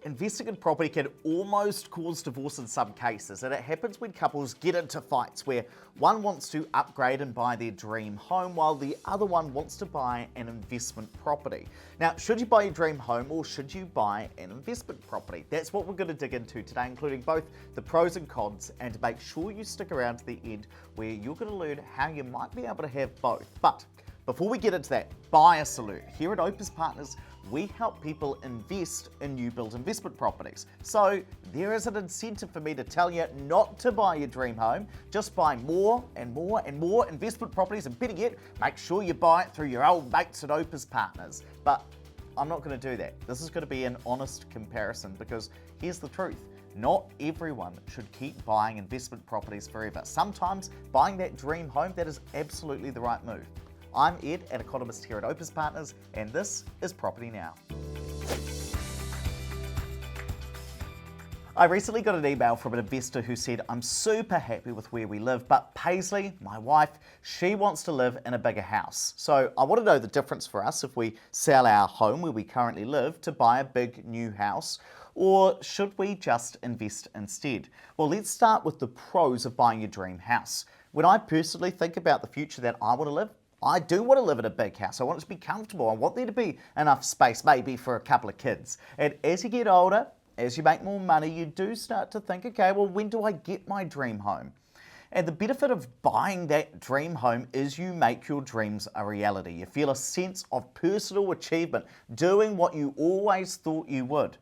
investing in property can almost cause divorce in some cases, and it happens when couples get into fights where one wants to upgrade and buy their dream home while the other one wants to buy an investment property. Now, should you buy your dream home or should you buy an investment property? That's what we're going to dig into today, including both the pros and cons, and to make sure you stick around to the end where you're going to learn how you might be able to have both. But before we get into that, bias alert. Here at Opus Partners, we help people invest in new build investment properties. So there is an incentive for me to tell you not to buy your dream home, just buy more and more and more investment properties, and better yet, make sure you buy it through your old mates at Opus Partners. But I'm not going to do that. This is going to be an honest comparison, because here's the truth. Not everyone should keep buying investment properties forever. Sometimes buying that dream home, that is absolutely the right move. I'm Ed, an economist here at Opus Partners, and this is Property Now. I recently got an email from an investor who said, I'm super happy with where we live, but Paisley, my wife, she wants to live in a bigger house. So I want to know the difference for us if we sell our home where we currently live to buy a big new house, or should we just invest instead? Well, let's start with the pros of buying your dream house. When I personally think about the future that I want to live, I do want to live in a big house. I want it to be comfortable. I want there to be enough space, maybe for a couple of kids. And as you get older, as you make more money, you do start to think, okay, well, when do I get my dream home? And the benefit of buying that dream home is you make your dreams a reality. You feel a sense of personal achievement, doing what you always thought you would.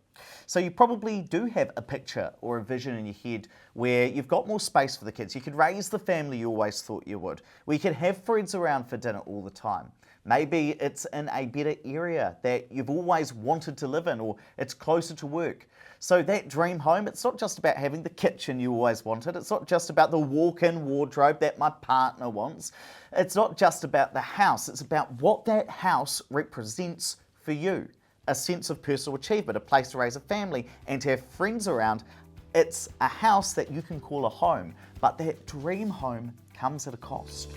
So you probably do have a picture or a vision in your head where you've got more space for the kids. You could raise the family you always thought you would. We could have friends around for dinner all the time. Maybe it's in a better area that you've always wanted to live in, or it's closer to work. So that dream home, it's not just about having the kitchen you always wanted. It's not just about the walk-in wardrobe that my partner wants. It's not just about the house. It's about what that house represents for you. A sense of personal achievement, a place to raise a family and to have friends around. It's a house that you can call a home, but that dream home comes at a cost.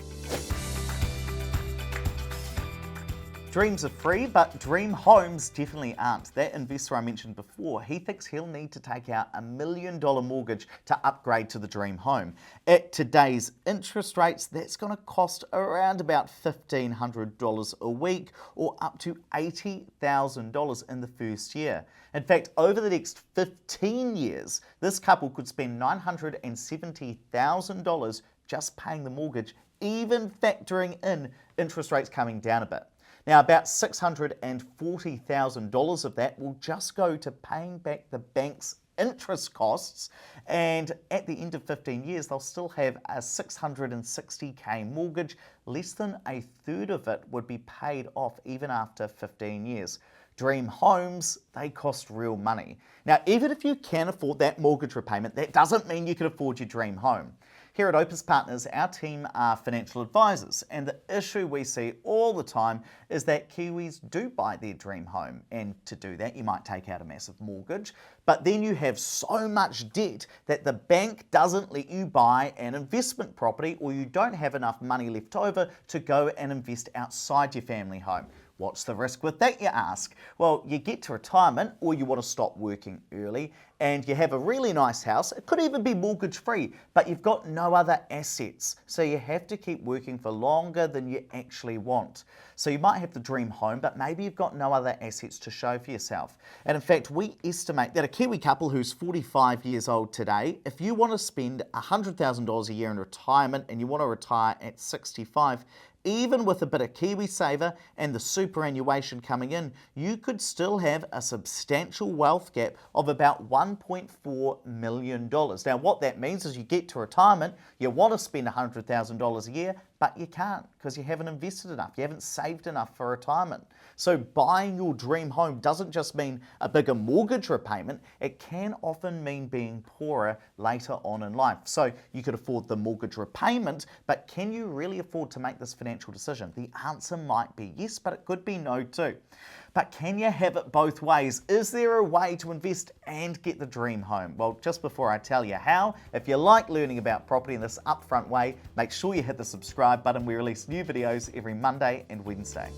Dreams are free, but dream homes definitely aren't. That investor I mentioned before, he thinks he'll need to take out $1 million mortgage to upgrade to the dream home. At today's interest rates, that's going to cost around about $1,500 a week, or up to $80,000 in the first year. In fact, over the next 15 years, this couple could spend $970,000 just paying the mortgage, even factoring in interest rates coming down a bit. Now, about $640,000 of that will just go to paying back the bank's interest costs, and at the end of 15 years, they'll still have a $660K mortgage. Less than a third of it would be paid off even after 15 years. Dream homes, they cost real money. Now, even if you can afford that mortgage repayment, that doesn't mean you can afford your dream home. Here at Opus Partners, our team are financial advisors, and the issue we see all the time is that Kiwis do buy their dream home, and to do that you might take out a massive mortgage, but then you have so much debt that the bank doesn't let you buy an investment property, or you don't have enough money left over to go and invest outside your family home. What's the risk with that, you ask? Well, you get to retirement, or you want to stop working early, and you have a really nice house. It could even be mortgage-free, but you've got no other assets. So you have to keep working for longer than you actually want. So you might have the dream home, but maybe you've got no other assets to show for yourself. And in fact, we estimate that a Kiwi couple who's 45 years old today, if you want to spend $100,000 a year in retirement and you want to retire at 65, even with a bit of KiwiSaver and the superannuation coming in, you could still have a substantial wealth gap of about $1.4 million. Now, what that means is you get to retirement, you want to spend $100,000 a year, but you can't because you haven't invested enough, you haven't saved enough for retirement. So buying your dream home doesn't just mean a bigger mortgage repayment, it can often mean being poorer later on in life. So you could afford the mortgage repayment, but can you really afford to make this financial decision? The answer might be yes, but it could be no too. But can you have it both ways? Is there a way to invest and get the dream home? Well, just before I tell you how, if you like learning about property in this upfront way, make sure you hit the subscribe button. We release new videos every Monday and Wednesday.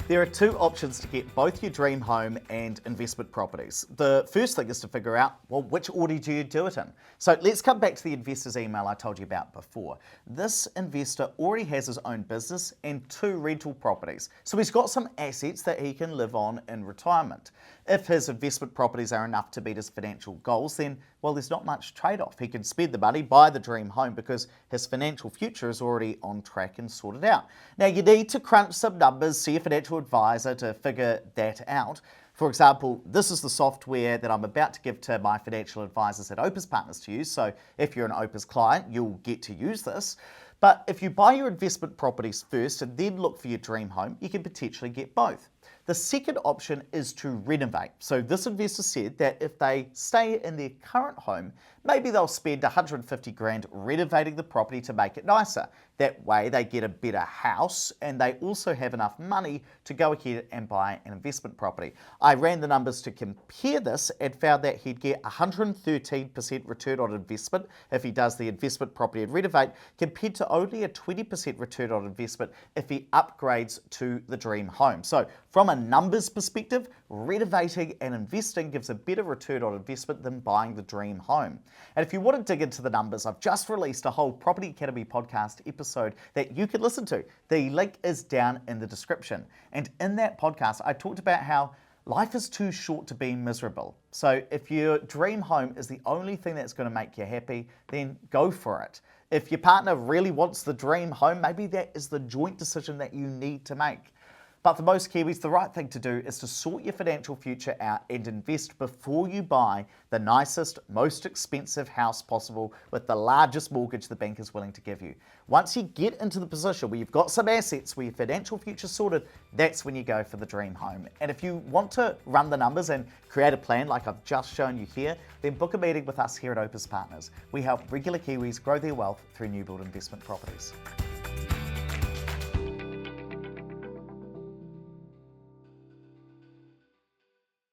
There are two options to get both your dream home and investment properties. The first thing is to figure out, well, which order do you do it in? So let's come back to the investor's email I told you about before. This investor already has his own business and 2 rental properties. So he's got some assets that he can live on in retirement. If his investment properties are enough to meet his financial goals, then, well, there's not much trade-off. He can spend the money, buy the dream home, because his financial future is already on track and sorted out. Now, you need to crunch some numbers, see a financial advisor to figure that out. For example, this is the software that I'm about to give to my financial advisors at Opus Partners to use. So if you're an Opus client, you'll get to use this. But if you buy your investment properties first and then look for your dream home, you can potentially get both. The second option is to renovate. So this investor said that if they stay in their current home, maybe they'll spend 150 grand renovating the property to make it nicer. That way they get a better house and they also have enough money to go ahead and buy an investment property. I ran the numbers to compare this and found that he'd get 113% return on investment if he does the investment property and renovate, compared to only a 20% return on investment if he upgrades to the dream home. So from a numbers perspective, renovating and investing gives a better return on investment than buying the dream home. And if you want to dig into the numbers, I've just released a whole Property Academy podcast episode that you can listen to. The link is down in the description. And in that podcast, I talked about how life is too short to be miserable. So if your dream home is the only thing that's going to make you happy, then go for it. If your partner really wants the dream home, maybe that is the joint decision that you need to make. But for most Kiwis, the right thing to do is to sort your financial future out and invest before you buy the nicest, most expensive house possible with the largest mortgage the bank is willing to give you. Once you get into the position where you've got some assets, where your financial future's sorted, that's when you go for the dream home. And if you want to run the numbers and create a plan like I've just shown you here, then book a meeting with us here at Opus Partners. We help regular Kiwis grow their wealth through new build investment properties.